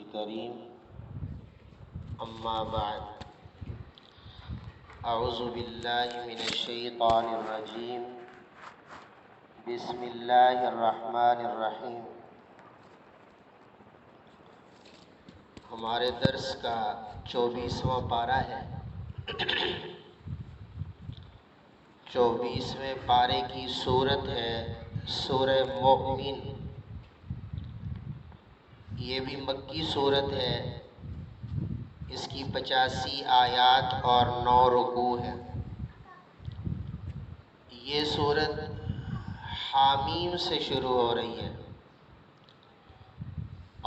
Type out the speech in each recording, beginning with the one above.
الكريم أما بعد أعوذ بالله من الشيطان الرجيم بسم الله الرحمن الرحيم۔ ہمارے درس کا 24واں پارہ ہے۔ 24ویں پارے کی سورت ہے سورہ مومن۔ یہ بھی مکی سورت ہے۔ اس کی 85 آیات اور 9 رکوع ہے۔ یہ سورت حامیم سے شروع ہو رہی ہے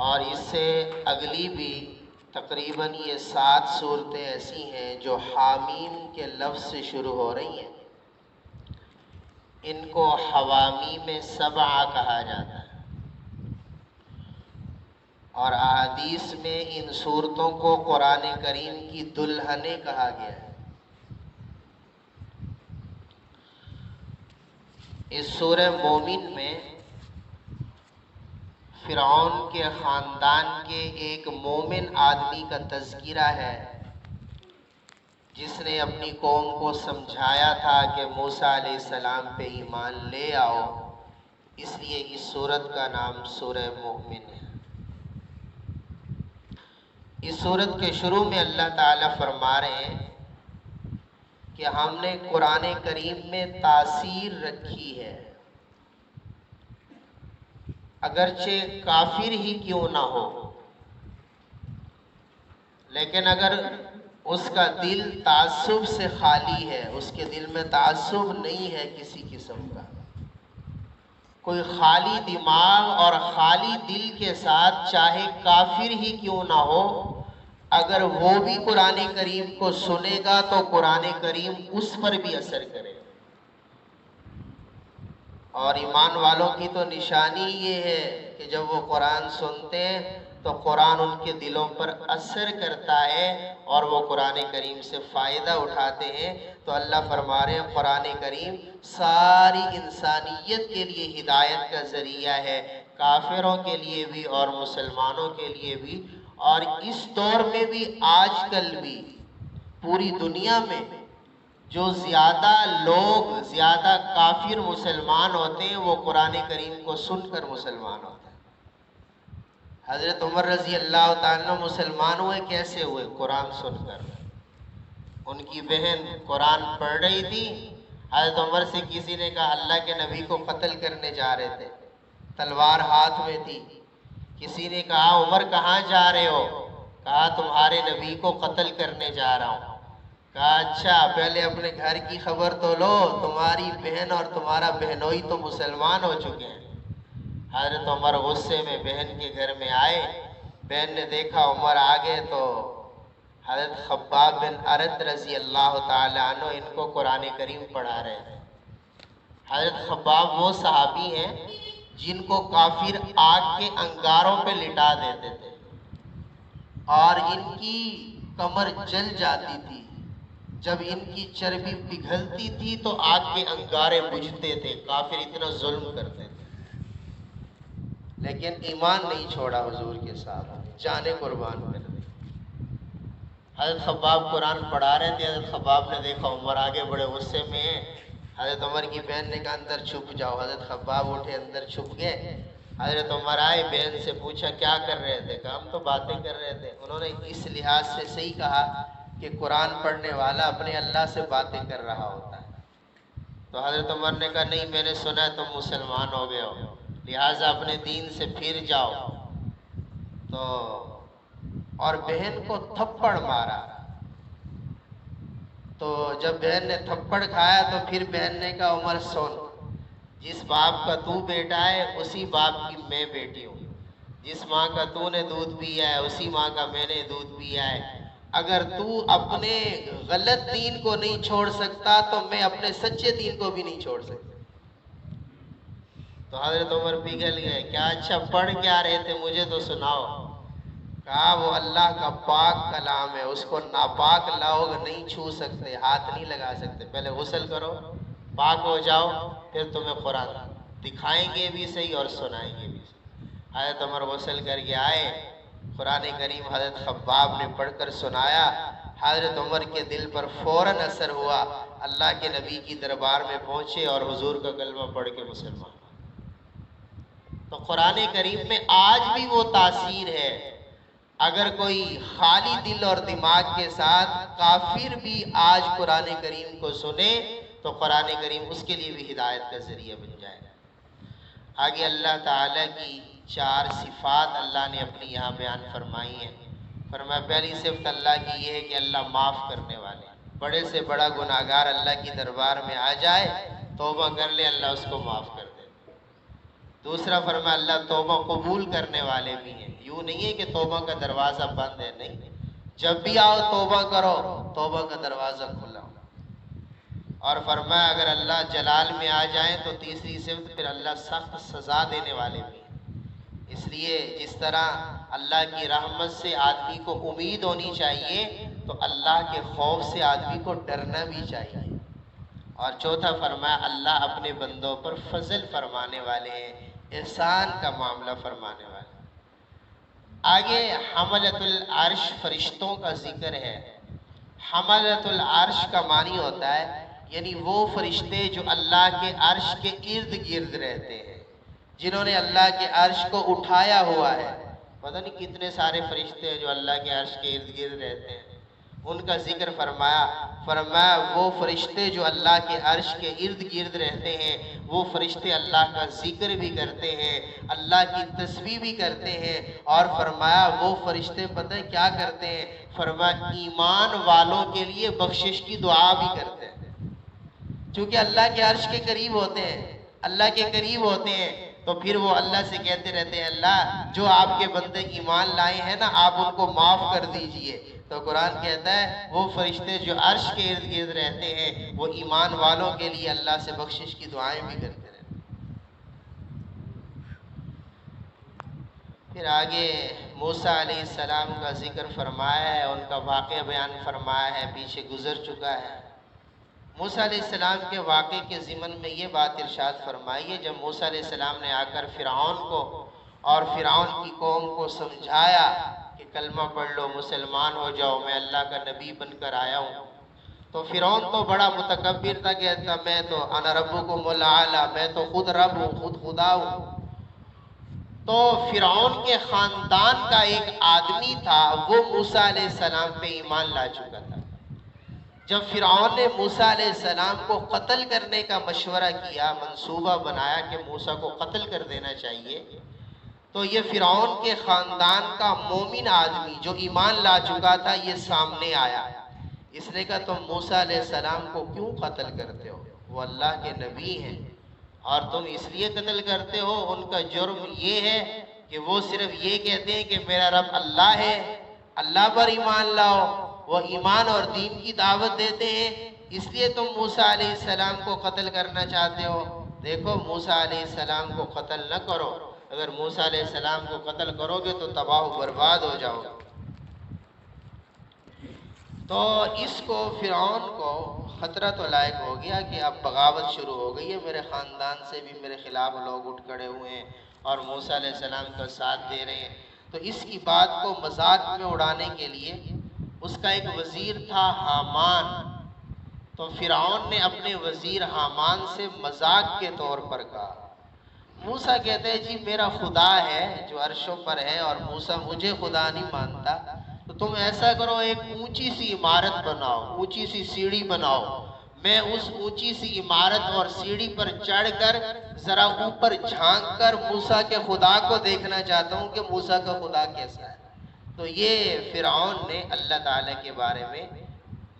اور اس سے اگلی بھی تقریباً یہ 7 صورتیں ایسی ہیں جو حامیم کے لفظ سے شروع ہو رہی ہیں۔ ان کو حوامیم سبعہ کہا جاتا ہے اور احادیث میں ان صورتوں کو قرآن کریم کی دلہنیں کہا گیا ہے۔ اس سورہ مومن میں فرعون کے خاندان کے ایک مومن آدمی کا تذکرہ ہے جس نے اپنی قوم کو سمجھایا تھا کہ موسیٰ علیہ السلام پہ ایمان لے آؤ، اس لیے اس سورت کا نام سورہ مومن ہے۔ اس سورت کے شروع میں اللہ تعالیٰ فرما رہے ہیں کہ ہم نے قرآن کریم میں تاثیر رکھی ہے، اگرچہ کافر ہی کیوں نہ ہو، لیکن اگر اس کا دل تعصب سے خالی ہے، اس کے دل میں تعصب نہیں ہے کسی قسم کا، کوئی خالی دماغ اور خالی دل کے ساتھ چاہے کافر ہی کیوں نہ ہو، اگر وہ بھی قرآن کریم کو سنے گا تو قرآن کریم اس پر بھی اثر کرے۔ اور ایمان والوں کی تو نشانی یہ ہے کہ جب وہ قرآن سنتے ہیں تو قرآن ان کے دلوں پر اثر کرتا ہے اور وہ قرآن کریم سے فائدہ اٹھاتے ہیں۔ تو اللہ فرما رہے ہیں قرآن کریم ساری انسانیت کے لیے ہدایت کا ذریعہ ہے، کافروں کے لیے بھی اور مسلمانوں کے لیے بھی۔ اور اس دور میں بھی، آج کل بھی پوری دنیا میں جو زیادہ لوگ زیادہ کافر مسلمان ہوتے ہیں وہ قرآن کریم کو سن کر مسلمان ہوتے ہیں۔ حضرت عمر رضی اللہ تعالیٰ مسلمان ہوئے کیسے ہوئے؟ قرآن سن کر۔ ان کی بہن قرآن پڑھ رہی تھی، حضرت عمر سے کسی نے کہا اللہ کے نبی کو قتل کرنے جا رہے تھے، تلوار ہاتھ میں تھی۔ کسی نے کہا عمر کہاں جا رہے ہو؟ کہا تمہارے نبی کو قتل کرنے جا رہا ہوں۔ کہا اچھا پہلے اپنے گھر کی خبر تو لو، تمہاری بہن اور تمہارا بہنوئی تو مسلمان ہو چکے ہیں۔ حضرت عمر غصے میں بہن کے گھر میں آئے، بہن نے دیکھا عمر آگے تو حضرت خباب بن ارد رضی اللہ تعالی عنہ ان کو قرآن کریم پڑھا رہے ہیں۔ حضرت خباب وہ صحابی ہیں جن کو کافر آگ کے انگاروں پہ لٹا دیتے تھے اور ان کی کمر جل جاتی تھی۔ جب ان کی چربی پگھلتی تھی تو آگ کے انگارے بجھتے تھے، کافر اتنا ظلم کرتے تھے، لیکن ایمان نہیں چھوڑا حضور کے ساتھ، جانیں قربان کر دی۔ حضرت خباب قرآن پڑھا رہے تھے، حضرت خباب نے دیکھا عمر آگے بڑے غصے میں ہیں۔ حضرت عمر کی بہن نے کہا اندر چھپ جاؤ۔ حضرت خباب اٹھے اندر چھپ گئے۔ حضرت عمر آئے، بہن سے پوچھا کیا کر رہے تھے؟ کہا ہم تو باتیں کر رہے تھے۔ انہوں نے اس لحاظ سے صحیح کہا کہ قرآن پڑھنے والا اپنے اللہ سے باتیں کر رہا ہوتا ہے۔ تو حضرت عمر نے کہا نہیں، میں نے سنا ہے تم مسلمان ہو گئے ہو، لہٰذا اپنے دین سے پھر جاؤ۔ تو اور بہن کو تھپڑ مارا۔ تو جب بہن نے تھپڑ کھایا تو پھر بہن نے کہا عمر سن، جس باپ کا تو بیٹا ہے اسی باپ کی میں بیٹی ہوں، جس ماں کا تو نے دودھ پیا ہے اسی ماں کا میں نے دودھ پیا ہے، اگر تو اپنے غلط دین کو نہیں چھوڑ سکتا تو میں اپنے سچے دین کو بھی نہیں چھوڑ سکتا۔ تو حضرت عمر پگھل گئے۔ کیا اچھا پڑھ کیا رہے تھے مجھے تو سناؤ؟ کہا وہ اللہ کا پاک کلام ہے، اس کو ناپاک لوگ نہیں چھو سکتے، ہاتھ نہیں لگا سکتے، پہلے غسل کرو، پاک ہو جاؤ، پھر تمہیں قرآن دکھائیں گے بھی صحیح اور سنائیں گے بھی صحیح۔ حضرت عمر غسل کر کے آئے قرآن کریم حضرت خباب نے پڑھ کر سنایا، حضرت عمر کے دل پر فوراً اثر ہوا، اللہ کے نبی کی دربار میں پہنچے اور حضور کا کلمہ پڑھ کے مسلمان۔ تو قرآن کریم میں آج بھی وہ تاثیر ہے، اگر کوئی خالی دل اور دماغ کے ساتھ کافر بھی آج قرآن کریم کو سنے تو قرآن کریم اس کے لیے بھی ہدایت کا ذریعہ بن جائے گا۔ آگے اللہ تعالیٰ کی 4 صفات اللہ نے اپنی یہاں بیان فرمائی ہیں۔ فرمایا پہلی صفت اللہ کی یہ ہے کہ اللہ معاف کرنے والے، بڑے سے بڑا گناہگار اللہ کی دربار میں آ جائے، توبہ کر لے، اللہ اس کو معاف کر دے۔ دوسرا فرمایا اللہ توبہ قبول کرنے والے بھی ہیں، یوں نہیں ہے کہ توبہ کا دروازہ بند ہے، نہیں، جب بھی آؤ توبہ کرو، توبہ کا دروازہ کھلا۔ اور فرمایا اگر اللہ جلال میں آ جائیں تو تیسری صفت پھر اللہ سخت سزا دینے والے بھی ہیں۔ اس لیے جس طرح اللہ کی رحمت سے آدمی کو امید ہونی چاہیے تو اللہ کے خوف سے آدمی کو ڈرنا بھی چاہیے۔ اور چوتھا فرمایا اللہ اپنے بندوں پر فضل فرمانے والے ہیں، احسان کا معاملہ فرمانے والے۔ آگے حملۃ العرش فرشتوں کا ذکر ہے۔ حملۃ العرش کا معنی ہوتا ہے یعنی وہ فرشتے جو اللہ کے عرش کے ارد گرد رہتے ہیں، جنہوں نے اللہ کے عرش کو اٹھایا ہوا ہے۔ پتہ نہیں کتنے سارے فرشتے ہیں جو اللہ کے عرش کے ارد گرد رہتے ہیں، ان کا ذکر فرمایا وہ فرشتے جو اللہ کے عرش کے ارد گرد رہتے ہیں، وہ فرشتے اللہ کا ذکر بھی کرتے ہیں، اللہ کی تسبیح بھی کرتے ہیں، اور فرمایا وہ فرشتے پتہ ہے کیا کرتے ہیں؟ فرمایا ایمان والوں کے لیے بخشش کی دعا بھی کرتے ہیں، چونکہ اللہ کے عرش کے قریب ہوتے ہیں، اللہ کے قریب ہوتے ہیں، تو پھر وہ اللہ سے کہتے رہتے ہیں اللہ جو آپ کے بندے ایمان لائے ہیں نا آپ ان کو معاف کر دیجئے۔ تو قرآن کہتا ہے وہ فرشتے جو عرش کے ارد گرد رہتے ہیں وہ ایمان والوں کے لیے اللہ سے بخشش کی دعائیں بھی کرتے رہتے ہیں۔ پھر آگے موسیٰ علیہ السلام کا ذکر فرمایا ہے، ان کا واقعہ بیان فرمایا ہے، پیچھے گزر چکا ہے۔ موسیٰ علیہ السلام کے واقعے کے ضمن میں یہ بات ارشاد فرمائی ہے، جب موسیٰ علیہ السلام نے آ کر فرعون کو اور فرعون کی قوم کو سمجھایا کہ کلمہ پڑھ لو، مسلمان ہو جاؤ، میں اللہ کا نبی بن کر آیا ہوں، تو فرعون تو بڑا متکبر تھا، کہتا میں تو انا ربکم الاعلی، میں تو خود رب ہوں، خود خدا ہوں۔ تو فرعون کے خاندان کا ایک آدمی تھا، وہ موسیٰ علیہ السلام پہ ایمان لا چکا تھا۔ جب فرعون نے موسیٰ علیہ السلام کو قتل کرنے کا مشورہ کیا، منصوبہ بنایا کہ موسیٰ کو قتل کر دینا چاہیے، تو یہ فرعون کے خاندان کا مومن آدمی جو ایمان لا چکا تھا یہ سامنے آیا۔ اس نے کہا تم موسیٰ علیہ السلام کو کیوں قتل کرتے ہو؟ وہ اللہ کے نبی ہیں اور تم اس لیے قتل کرتے ہو۔ ان کا جرم یہ ہے کہ وہ صرف یہ کہتے ہیں کہ میرا رب اللہ ہے، اللہ پر ایمان لاؤ، وہ ایمان اور دین کی دعوت دیتے ہیں، اس لیے تم موسیٰ علیہ السلام کو قتل کرنا چاہتے ہو۔ دیکھو موسیٰ علیہ السلام کو قتل نہ کرو، اگر موسیٰ علیہ السلام کو قتل کرو گے تو تباہ و برباد ہو جاؤ گے۔ تو اس کو فرعون کو خطرہ تو لائق ہو گیا کہ اب بغاوت شروع ہو گئی ہے، میرے خاندان سے بھی میرے خلاف لوگ اٹھ کھڑے ہوئے ہیں اور موسیٰ علیہ السلام کا ساتھ دے رہے ہیں۔ تو اس کی بات کو مذاق میں اڑانے کے لیے اس کا ایک وزیر تھا حامان، تو فرعون نے اپنے وزیر حامان سے مذاق کے طور پر کہا، موسیٰ کہتے ہیں جی میرا خدا ہے جو عرشوں پر ہے اور موسیٰ مجھے خدا نہیں مانتا، تو تم ایسا کرو ایک اونچی سی عمارت بناؤ، اونچی سی سیڑھی بناؤ، میں اس اونچی سی عمارت اور سیڑھی پر چڑھ کر ذرا اوپر جھانک کر موسیٰ کے خدا کو دیکھنا چاہتا ہوں کہ موسیٰ کا خدا کیسا ہے۔ تو یہ فرعون نے اللہ تعالیٰ کے بارے میں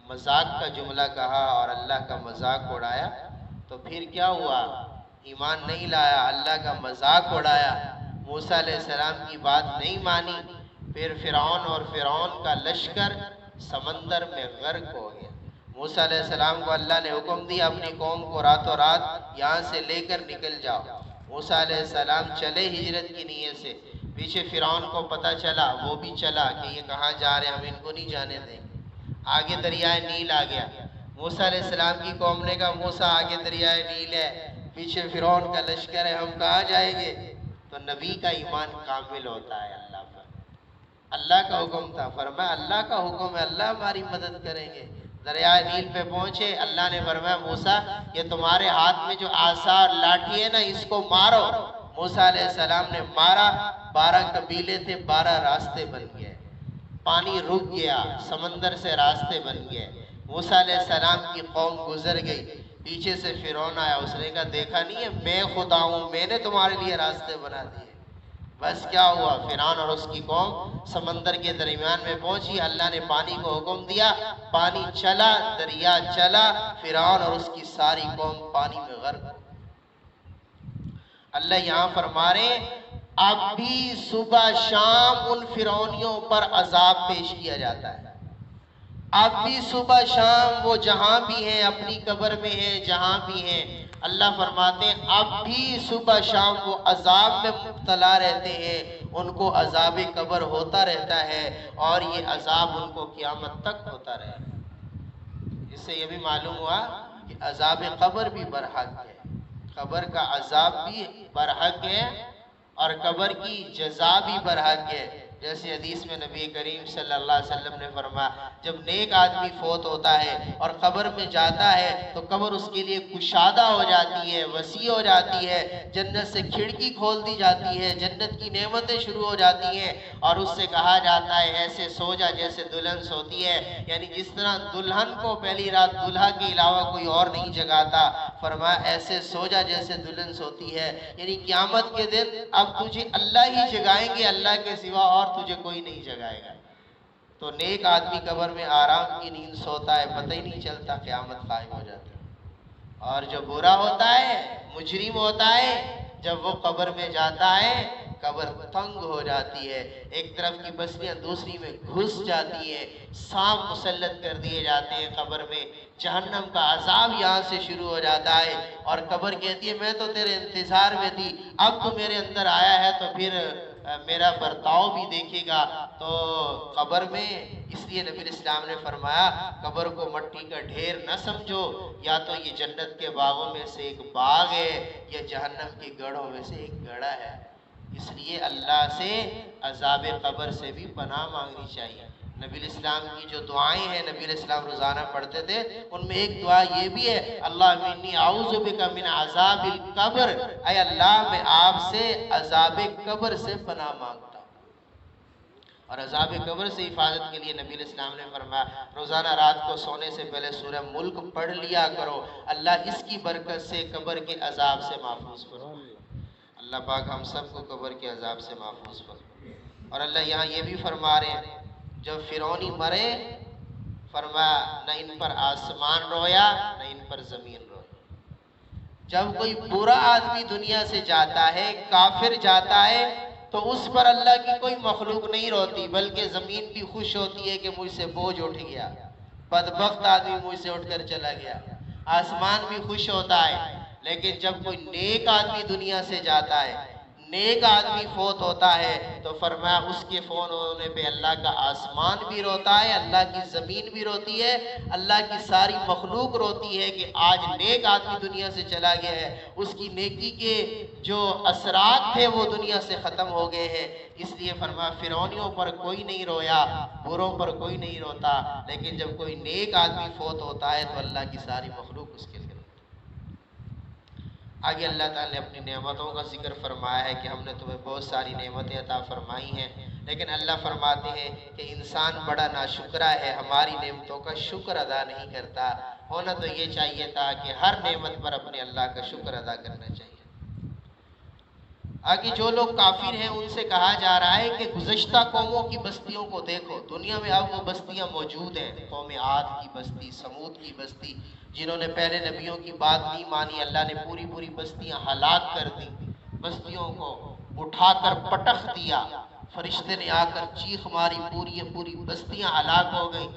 مذاق کا جملہ کہا اور اللہ کا مذاق اڑایا، تو پھر کیا ہوا؟ ایمان نہیں لایا، اللہ کا مذاق اڑایا، موسیٰ علیہ السلام کی بات نہیں مانی، پھر فرعون اور فرعون کا لشکر سمندر میں غرق ہو گیا۔ موسیٰ علیہ السلام کو اللہ نے حکم دیا اپنی قوم کو راتوں رات یہاں سے لے کر نکل جاؤ۔ موسیٰ علیہ السلام چلے ہجرت کی نیت سے، پیچھے فرعون کو پتہ چلا، وہ بھی چلا کہ یہ کہاں جا رہے ہیں، ہم ان کو نہیں جانے دیں گے۔ آگے دریائے نیل آ گیا، موسیٰ علیہ السلام کی قوم نے کہا موسیٰ آگے دریائے نیل ہے، پیچھے فرعون کا لشکر ہے، ہم کہاں جائیں گے؟ تو نبی کا ایمان کامل ہوتا ہے اللہ پر، اللہ کا حکم تھا. فرمایا اللہ کا حکم ہے، اللہ ہماری مدد کریں گے. دریائے نیل پہ پہنچے، اللہ نے فرمایا موسیٰ یہ تمہارے ہاتھ میں جو عصا اور لاٹھی ہے نا اس کو مارو. موسیٰ علیہ السلام نے مارا، 12 قبیلے تھے، 12 راستے بن گئے. پانی رک گیا، سمندر سے راستے بن گئے. موسیٰ علیہ السلام کی قوم گزر گئی. پیچھے سے فرعون آیا، اس نے کہا دیکھا نہیں ہے میں خدا ہوں، میں نے تمہارے لیے راستے بنا دیے. بس کیا ہوا، فرعون اور اس کی قوم سمندر کے درمیان میں پہنچی. اللہ نے پانی کو حکم دیا، پانی چلا، دریا چلا، فرعون اور اس کی ساری قوم پانی میں غرق. اللہ یہاں فرما رہے ہیں اب بھی صبح شام ان فرعونیوں پر عذاب پیش کیا جاتا ہے. اب بھی صبح شام وہ جہاں بھی ہیں، اپنی قبر میں ہیں، جہاں بھی ہیں، اللہ فرماتے ہیں اب بھی صبح شام وہ عذاب میں مبتلا رہتے ہیں. ان کو عذاب قبر ہوتا رہتا ہے اور یہ عذاب ان کو قیامت تک ہوتا رہے. اس سے یہ بھی معلوم ہوا کہ عذاب قبر بھی برحق ہے، قبر کا عذاب بھی برحق ہے اور قبر کی جزا بھی برحق ہے. جیسے حدیث میں نبی کریم صلی اللہ علیہ وسلم نے فرمایا جب نیک آدمی فوت ہوتا ہے اور قبر میں جاتا ہے تو قبر اس کے لیے کشادہ ہو جاتی ہے، وسیع ہو جاتی ہے، جنت سے کھڑکی کھول دی جاتی ہے، جنت کی نعمتیں شروع ہو جاتی ہیں اور اس سے کہا جاتا ہے ایسے سو جا جیسے دلہن سوتی ہے. یعنی جس طرح دلہن کو پہلی رات دلہا کے علاوہ کوئی اور نہیں جگاتا، فرمایا ایسے سو جا جیسے دلہن سوتی ہے. یعنی قیامت کے دن اب تجھے اللہ ہی جگائیں گے، اللہ کے سوا اور تجھے کوئی نہیں جگائے گا. تو نیک آدمی قبر میں آرام کی نیند سوتا ہے، پتہ ہی نہیں چلتا، قیامت قائم ہو جاتی ہے. اور جو برا ہوتا ہے، مجرم ہوتا ہے، جب وہ قبر میں جاتا ہے قبر تنگ ہو جاتی ہے، ایک طرف کی بستیاں دوسری میں گھس جاتی ہیں، سانپ مسلط کر دیے جاتے ہیں قبر میں، جہنم کا عذاب یہاں سے شروع ہو جاتا ہے اور قبر کہتی ہے میں تو تیرے انتظار میں تھی، اب تو میرے اندر آیا ہے تو پھر میرا برتاؤ بھی دیکھے گا. تو قبر میں اس لیے نبی اسلام نے فرمایا قبر کو مٹی کا ڈھیر نہ سمجھو، یا تو یہ جنت کے باغوں میں سے ایک باغ ہے یا جہنم کے گڑھوں میں سے ایک گڑھا ہے. اس لیے اللہ سے عذاب قبر سے بھی پناہ مانگنی چاہیے. نبی الاسلام کی جو دعائیں ہیں نبی الاسلام روزانہ پڑھتے تھے، ان میں ایک دعا یہ بھی ہے اللہ انی اعوذ بک من عذاب القبر، اے اللہ میں آپ سے عذاب قبر سے پناہ مانگتا ہوں. اور عذاب قبر سے حفاظت کے لیے نبی الاسلام نے فرمایا روزانہ رات کو سونے سے پہلے سورہ ملک پڑھ لیا کرو، اللہ اس کی برکت سے قبر کے عذاب سے محفوظ فرمائے. اللہ پاک ہم سب کو قبر کے عذاب سے محفوظ فرمائے. اور اللہ یہاں یہ بھی فرما رہے ہیں جب فرعونی مرے فرمایا نہ ان پر آسمان رویا نہ ان پر زمین رویا. جب کوئی برا آدمی دنیا سے جاتا ہے، کافر جاتا ہے، تو اس پر اللہ کی کوئی مخلوق نہیں روتی، بلکہ زمین بھی خوش ہوتی ہے کہ مجھ سے بوجھ اٹھ گیا، بدبخت آدمی مجھ سے اٹھ کر چلا گیا. آسمان بھی خوش ہوتا ہے. لیکن جب کوئی نیک آدمی دنیا سے جاتا ہے، نیک آدمی فوت ہوتا ہے، تو فرمایا اس کے فوت ہونے پہ اللہ کا آسمان بھی روتا ہے، اللہ کی زمین بھی روتی ہے، اللہ کی ساری مخلوق روتی ہے کہ آج نیک آدمی دنیا سے چلا گیا ہے، اس کی نیکی کے جو اثرات تھے وہ دنیا سے ختم ہو گئے ہیں. اس لیے فرمایا فرعونیوں پر کوئی نہیں رویا، بروں پر کوئی نہیں روتا، لیکن جب کوئی نیک آدمی فوت ہوتا ہے تو اللہ کی ساری مخلوق اس کے لیے. آگے اللہ تعالیٰ نے اپنی نعمتوں کا ذکر فرمایا ہے کہ ہم نے تمہیں بہت ساری نعمتیں عطا فرمائی ہیں، لیکن اللہ فرماتے ہیں کہ انسان بڑا ناشکرا ہے، ہماری نعمتوں کا شکر ادا نہیں کرتا. ہونا تو یہ چاہیے تھا کہ ہر نعمت پر اپنے اللہ کا شکر ادا کرنا چاہیے. آگے جو لوگ کافر ہیں ان سے کہا جا رہا ہے کہ گزشتہ قوموں کی بستیوں کو دیکھو، دنیا میں اب وہ بستیاں موجود ہیں، قوم عاد کی بستی، سمود کی بستی، جنہوں نے پہلے نبیوں کی بات نہیں مانی، اللہ نے پوری پوری بستیاں ہلاک کر دی، بستیوں کو اٹھا کر پٹخ دیا، فرشتے نے آ کر چیخ ماری، پوری بستیاں ہلاک ہو گئیں.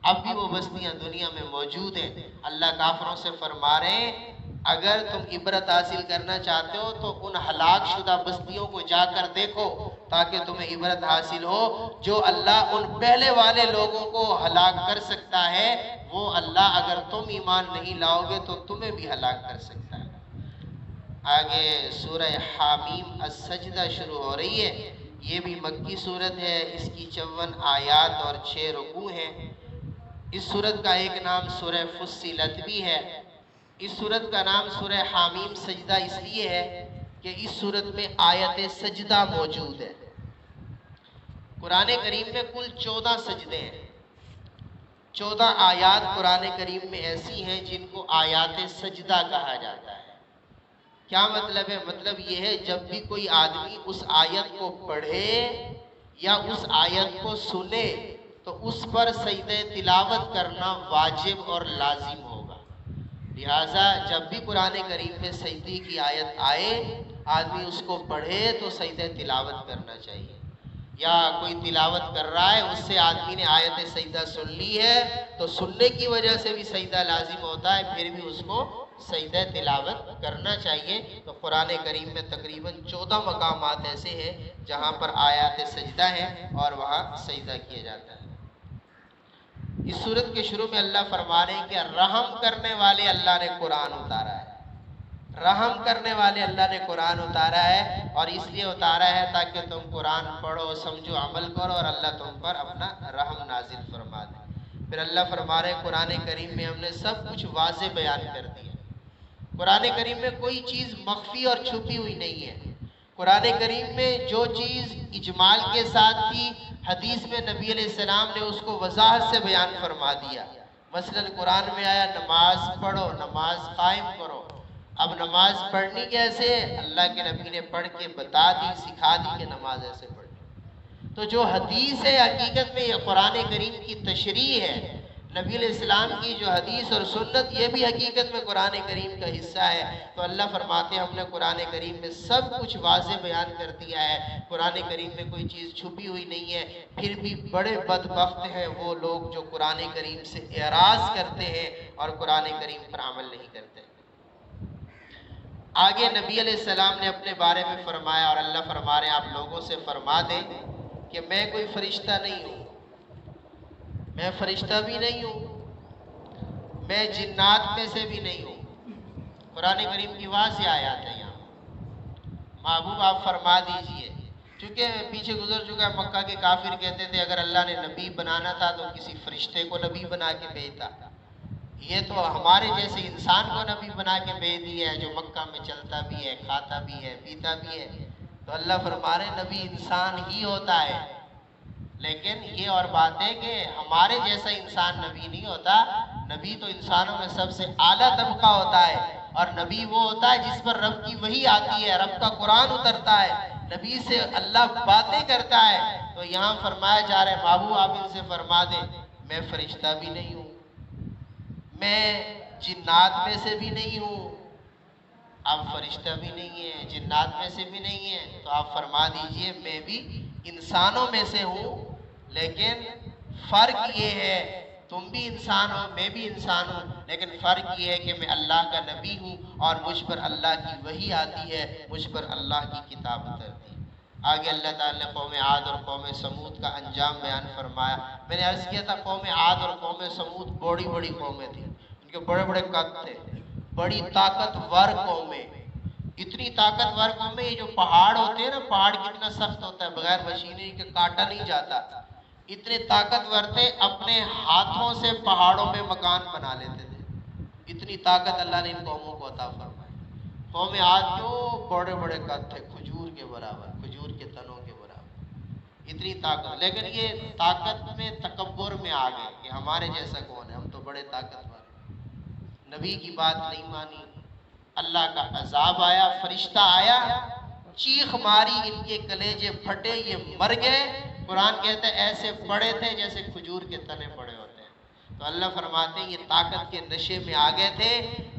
اب بھی وہ بستیاں دنیا میں موجود ہیں. اللہ کافروں سے فرما رہے ہیں اگر تم عبرت حاصل کرنا چاہتے ہو تو ان ہلاک شدہ بستیوں کو جا کر دیکھو تاکہ تمہیں عبرت حاصل ہو. جو اللہ ان پہلے والے لوگوں کو ہلاک کر سکتا ہے وہ اللہ اگر تم ایمان نہیں لاؤ گے تو تمہیں بھی ہلاک کر سکتا ہے. آگے سورہ حامیم السجدہ شروع ہو رہی ہے. یہ بھی مکی صورت ہے، اس کی 54 آیات اور 6 رکوع ہیں۔ اس صورت کا ایک نام سورہ فصلت بھی ہے۔ اس صورت کا نام سورہ حامیم سجدہ اس لیے ہے کہ اس صورت میں آیت سجدہ موجود ہے۔ قرآن کریم میں کل 14 سجدے ہیں۔ 14 آیات قرآن کریم میں ایسی ہیں جن کو آیات سجدہ کہا جاتا ہے۔ کیا مطلب ہے؟ مطلب یہ ہے جب بھی کوئی آدمی اس آیت کو پڑھے یا اس آیت کو سنے تو اس پر سجدہ تلاوت کرنا واجب اور لازم ہوگا۔ لہٰذا جب بھی قرآن کریم میں سجدے کی آیت آئے، آدمی اس کو پڑھے تو سجدہ تلاوت کرنا چاہیے۔ یا کوئی تلاوت کر رہا ہے، اس سے آدمی نے آیت سجدہ سن لی ہے تو سننے کی وجہ سے بھی سجدہ لازم ہوتا ہے، پھر بھی اس کو سجدہ تلاوت کرنا چاہیے۔ تو قرآن کریم میں تقریباً 14 مقامات ایسے ہیں جہاں پر آیات سجدہ ہیں اور وہاں سجدہ کیا جاتا ہے۔ اس صورت کے شروع میں اللہ فرما رہے ہیں کہ رحم کرنے والے اللہ نے قرآن اتارا ہے۔ رحم کرنے والے اللہ نے قرآن اتارا ہے، اور اس لیے اتارا ہے تاکہ تم قرآن پڑھو، سمجھو، عمل کرو اور اللہ تم پر اپنا رحم نازل فرما دے۔ پھر اللہ فرما رہے ہیں قرآن کریم میں ہم نے سب کچھ واضح بیان کر دیا۔ قرآن کریم میں کوئی چیز مخفی اور چھپی ہوئی نہیں ہے۔ قرآن کریم میں جو چیز اجمال کے ساتھ تھی، حدیث میں نبی علیہ السلام نے اس کو وضاحت سے بیان فرما دیا۔ مثلا قرآن میں آیا نماز پڑھو، نماز قائم کرو۔ اب نماز پڑھنی کیسے؟ اللہ کے نبی نے پڑھ کے بتا دی، سکھا دی کہ نماز ایسے پڑھنی۔ تو جو حدیث ہے حقیقت میں یہ قرآن کریم کی تشریح ہے۔ نبی علیہ السلام کی جو حدیث اور سنت، یہ بھی حقیقت میں قرآن کریم کا حصہ ہے۔ تو اللہ فرماتے ہیں ہم نے قرآن کریم میں سب کچھ واضح بیان کر دیا ہے۔ قرآن کریم میں کوئی چیز چھپی ہوئی نہیں ہے۔ پھر بھی بڑے بدبخت ہیں وہ لوگ جو قرآن کریم سے اعراض کرتے ہیں اور قرآن کریم پر عمل نہیں کرتے۔ آگے نبی علیہ السلام نے اپنے بارے میں فرمایا، اور اللہ فرما رہے ہیں آپ لوگوں سے فرما دیں کہ میں کوئی فرشتہ نہیں ہوں، میں فرشتہ بھی نہیں ہوں، میں جنات میں سے بھی نہیں ہوں۔ قرآن کریم کی واضح آیات ہے یہاں۔ محبوب آپ فرما دیجئے، چونکہ پیچھے گزر چکا ہے، مکہ کے کافر کہتے تھے اگر اللہ نے نبی بنانا تھا تو کسی فرشتے کو نبی بنا کے بھیجتا۔ یہ تو ہمارے جیسے انسان کو نبی بنا کے بھیج دیا ہے جو مکہ میں چلتا بھی ہے، کھاتا بھی ہے، پیتا بھی ہے۔ تو اللہ فرما رہے نبی انسان ہی ہوتا ہے، لیکن یہ اور بات ہے کہ ہمارے جیسا انسان نبی نہیں ہوتا۔ نبی تو انسانوں میں سب سے اعلیٰ طبقہ ہوتا ہے، اور نبی وہ ہوتا ہے جس پر رب کی وحی آتی ہے، رب کا قرآن اترتا ہے، نبی سے اللہ باتیں کرتا ہے۔ تو یہاں فرمایا جا رہا ہے محبوب آپ ان سے فرما دیں میں فرشتہ بھی نہیں ہوں، میں جنات میں سے بھی نہیں ہوں۔ آپ فرشتہ بھی نہیں ہیں، جنات میں سے بھی نہیں ہیں، تو آپ فرما دیجئے میں بھی انسانوں میں سے ہوں، لیکن فرق یہ ہے تم بھی انسان ہو، میں بھی انسان ہوں، لیکن فرق یہ ہے کہ میں اللہ کا نبی ہوں اور مجھ پر اللہ کی وحی آتی ہے، مجھ پر اللہ کی کتاب اترتی ہے۔ آگے اللہ تعالیٰ نے قوم عاد اور قوم سمود کا انجام بیان فرمایا۔ میں نے عرض کیا تھا قوم عاد اور قوم سمود بڑی بڑی قومیں تھیں، ان کے بڑے بڑے قد تھے، بڑی طاقتور قومیں، اتنی طاقتور قومیں۔ یہ جو پہاڑ ہوتے ہیں نا، پہاڑ کتنا سخت ہوتا ہے، بغیر مشینری کے کاٹا نہیں جاتا۔ اتنے طاقتور تھے، اپنے ہاتھوں سے پہاڑوں میں مکان بنا لیتے تھے۔ اتنی طاقت اللہ نے ان قوموں کو عطا فرمائی۔ قوم عاد جو بڑے بڑے قد تھے، کھجور کے برابر، کھجور کے تنوں کے برابر، اتنی طاقت۔ لیکن یہ طاقت میں تکبر میں آ گئے کہ ہمارے جیسا کون ہے، ہم تو بڑے طاقتور ہیں۔ نبی کی بات نہیں مانی، اللہ کا عذاب آیا، فرشتہ آیا، چیخ ماری، ان کے کلیجے پھٹے، یہ مر گئے۔ قرآن کہتا ہے ایسے پڑے تھے جیسے کھجور کے تنے پڑے ہوتے ہیں۔ تو اللہ فرماتے ہیں یہ طاقت کے نشے میں آ گئے تھے،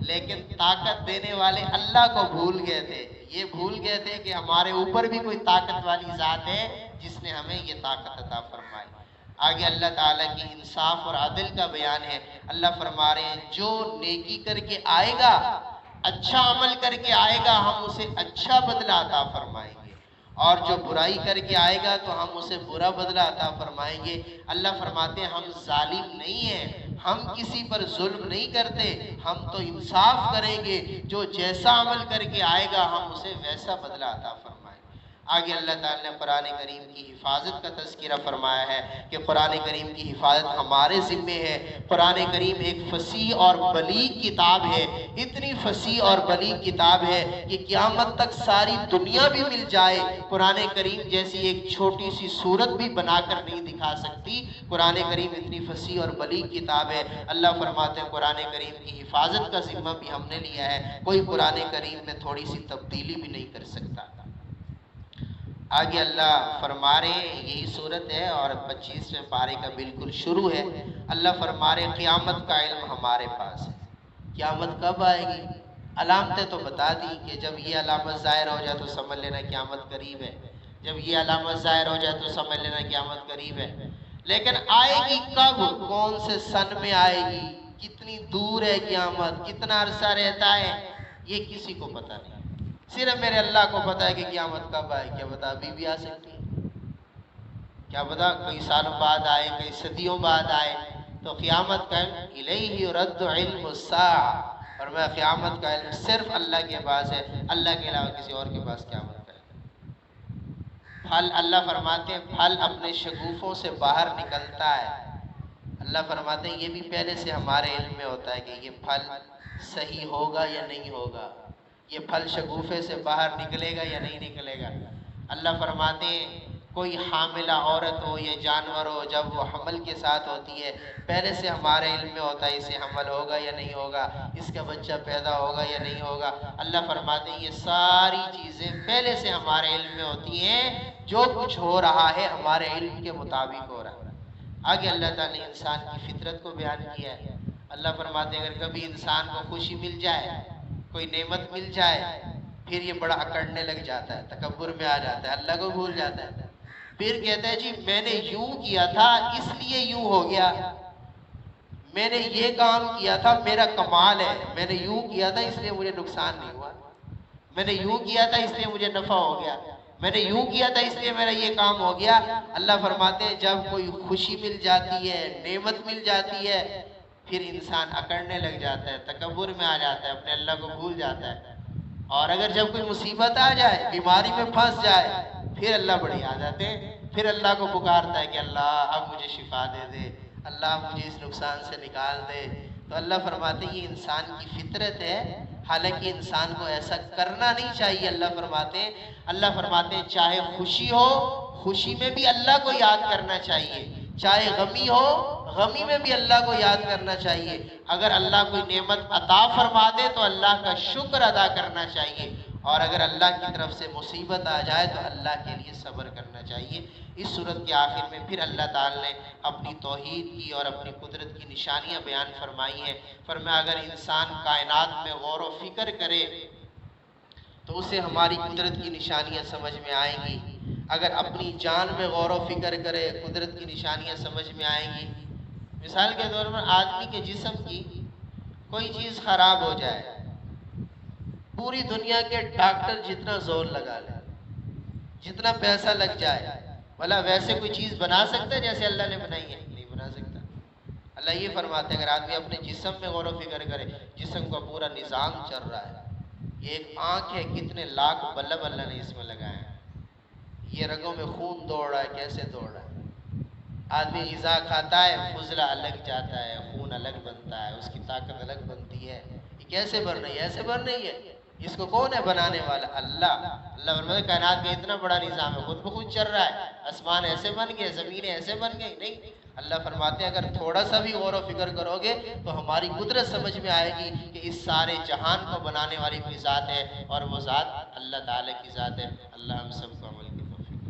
لیکن طاقت دینے والے اللہ کو بھول گئے تھے۔ یہ بھول گئے تھے کہ ہمارے اوپر بھی کوئی طاقت والی ذات ہے جس نے ہمیں یہ طاقت عطا فرمائی۔ آگے اللہ تعالیٰ کی انصاف اور عدل کا بیان ہے۔ اللہ فرما رہے ہیں جو نیکی کر کے آئے گا، اچھا عمل کر کے آئے گا، ہم اسے اچھا بدلہ عطا فرمائیں گے، اور جو برائی کر کے آئے گا تو ہم اسے برا بدلہ عطا فرمائیں گے۔ اللہ فرماتے ہیں ہم ظالم نہیں ہیں، ہم کسی پر ظلم نہیں کرتے، ہم تو انصاف کریں گے، جو جیسا عمل کر کے آئے گا ہم اسے ویسا بدلہ عطا فرمائیں گے۔ آگے اللہ تعالیٰ نے قرآن کریم کی حفاظت کا تذکرہ فرمایا ہے کہ قرآن کریم کی حفاظت ہمارے ذمے ہے۔ قرآن کریم ایک فصیح اور بلیغ کتاب ہے، اتنی فصیح اور بلیغ کتاب ہے کہ قیامت تک ساری دنیا بھی مل جائے قرآن کریم جیسی ایک چھوٹی سی صورت بھی بنا کر نہیں دکھا سکتی۔ قرآن کریم اتنی فصیح اور بلیغ کتاب ہے۔ اللہ فرماتے ہیں قرآن کریم کی حفاظت کا ذمہ بھی ہم نے لیا ہے، کوئی قرآن کریم میں تھوڑی سی تبدیلی بھی نہیں کر سکتا۔ آگے اللہ فرما رہے ہیں، یہی صورت ہے اور 25ویں پارے کا بالکل شروع ہے۔ اللہ فرما رہے ہیں قیامت کا علم ہمارے پاس ہے۔ قیامت کب آئے گی؟ علامتیں تو بتا دی کہ جب یہ علامت ظاہر ہو جائے تو سمجھ لینا قیامت قریب ہے، جب یہ علامت ظاہر ہو جائے تو سمجھ لینا قیامت قریب ہے۔ لیکن آئے گی کب، کون سے سن میں آئے گی، کتنی دور ہے قیامت، کتنا عرصہ رہتا ہے، یہ کسی کو پتہ نہیں، صرف میرے اللہ کو پتا ہے کہ قیامت کب آئے۔ کیا پتا ابھی بھی آ سکتی ہے، کیا پتا کئی سالوں بعد آئے، کئی صدیوں بعد آئے۔ تو قیامت کا علم الیہ یرد علم الساعہ، اور میں قیامت کا علم صرف اللہ کے پاس ہے، اللہ کے علاوہ کسی اور کے پاس قیامت کا علم۔ پھل اللہ فرماتے ہیں پھل اپنے شگوفوں سے باہر نکلتا ہے۔ اللہ فرماتے ہیں یہ بھی پہلے سے ہمارے علم میں ہوتا ہے کہ یہ پھل صحیح ہوگا یا نہیں ہوگا، یہ پھل شگوفے سے باہر نکلے گا یا نہیں نکلے گا۔ اللہ فرماتے ہیں کوئی حاملہ عورت ہو یا جانور ہو، جب وہ حمل کے ساتھ ہوتی ہے پہلے سے ہمارے علم میں ہوتا ہے اسے حمل ہوگا یا نہیں ہوگا، اس کا بچہ پیدا ہوگا یا نہیں ہوگا۔ اللہ فرماتے ہیں یہ ساری چیزیں پہلے سے ہمارے علم میں ہوتی ہیں، جو کچھ ہو رہا ہے ہمارے علم کے مطابق ہو رہا ہے۔ آگے اللہ تعالیٰ نے انسان کی فطرت کو بیان کیا ہے۔ اللہ فرماتے ہیں اگر کبھی انسان کو خوشی مل جائے، کوئی نعمت مل جائے، پھر یہ بڑا اکڑنے لگ جاتا ہے، تکبر میں آ جاتا ہے، اللہ کو بھول جاتا ہے، پھر کہتا ہے جی میں نے یوں کیا تھا اس لیے یوں ہو گیا، میں نے یہ کام کیا تھا میرا کمال ہے، میں نے یوں کیا تھا اس لیے مجھے نقصان نہیں ہوا، میں نے یوں کیا تھا اس لیے مجھے نفع ہو گیا، میں نے یوں کیا تھا اس لیے میرا یہ کام ہو گیا۔ اللہ فرماتے ہیں جب کوئی خوشی مل جاتی ہے، نعمت مل جاتی ہے، پھر انسان اکڑنے لگ جاتا ہے، تکبر میں آ جاتا ہے، اپنے اللہ کو بھول جاتا ہے۔ اور اگر جب کوئی مصیبت آ جائے، بیماری میں پھنس جائے، پھر اللہ بڑی آ جاتے ہیں، پھر اللہ کو پکارتا ہے کہ اللہ اب مجھے شفا دے دے، اللہ مجھے اس نقصان سے نکال دے۔ تو اللہ فرماتے ہیں یہ انسان کی فطرت ہے، حالانکہ انسان کو ایسا کرنا نہیں چاہیے۔ اللہ فرماتے ہیں چاہے خوشی ہو، خوشی میں بھی اللہ کو یاد کرنا چاہیے، چاہے غمی ہو، غمی میں بھی اللہ کو یاد کرنا چاہیے۔ اگر اللہ کوئی نعمت عطا فرما دے تو اللہ کا شکر ادا کرنا چاہیے، اور اگر اللہ کی طرف سے مصیبت آ جائے تو اللہ کے لیے صبر کرنا چاہیے۔ اس صورت کے آخر میں پھر اللہ تعالی نے اپنی توحید کی اور اپنی قدرت کی نشانیاں بیان فرمائی ہیں۔ فرمایا اگر انسان کائنات میں غور و فکر کرے تو اسے ہماری قدرت کی نشانیاں سمجھ میں آئیں گی، اگر اپنی جان میں غور و فکر کرے قدرت کی نشانیاں سمجھ میں آئیں گی۔ مثال کے طور پر آدمی کے جسم کی کوئی چیز خراب ہو جائے، پوری دنیا کے ڈاکٹر جتنا زور لگا لے، جتنا پیسہ لگ جائے، بھلا ویسے کوئی چیز بنا سکتا ہے جیسے اللہ نے بنائی ہے؟ نہیں بنا سکتا۔ اللہ یہ فرماتے ہیں اگر آدمی اپنے جسم میں غور و فکر کرے، جسم کا پورا نظام چل رہا ہے، یہ ایک آنکھ ہے، کتنے لاکھ بلب اللہ نے اس میں لگائے ہیں، یہ رگوں میں خون دوڑ رہا ہے، کیسے دوڑ رہا ہے؟ آدمی غذا کھاتا ہے، فضلہ الگ جاتا ہے، خون الگ بنتا ہے، اس کی طاقت الگ بنتی ہے، یہ کیسے بن رہی ہے؟ ایسے بن رہی ہے، اس کو کون ہے بنانے والا؟ اللہ۔ اللہ فرماتے ہیں کائنات کا اتنا بڑا نظام ہے، خود بخود چل رہا ہے، آسمان ایسے بن گئے، زمینیں ایسے بن گئی؟ نہیں۔ اللہ فرماتے ہیں اگر تھوڑا سا بھی غور و فکر کرو گے تو ہماری قدرت سمجھ میں آئے گی کہ اس سارے جہان کو بنانے والی کوئی ذات ہے، اور وہ ذات اللہ تعالیٰ کی ذات ہے۔ اللہ ہم سب کو عمل کرے۔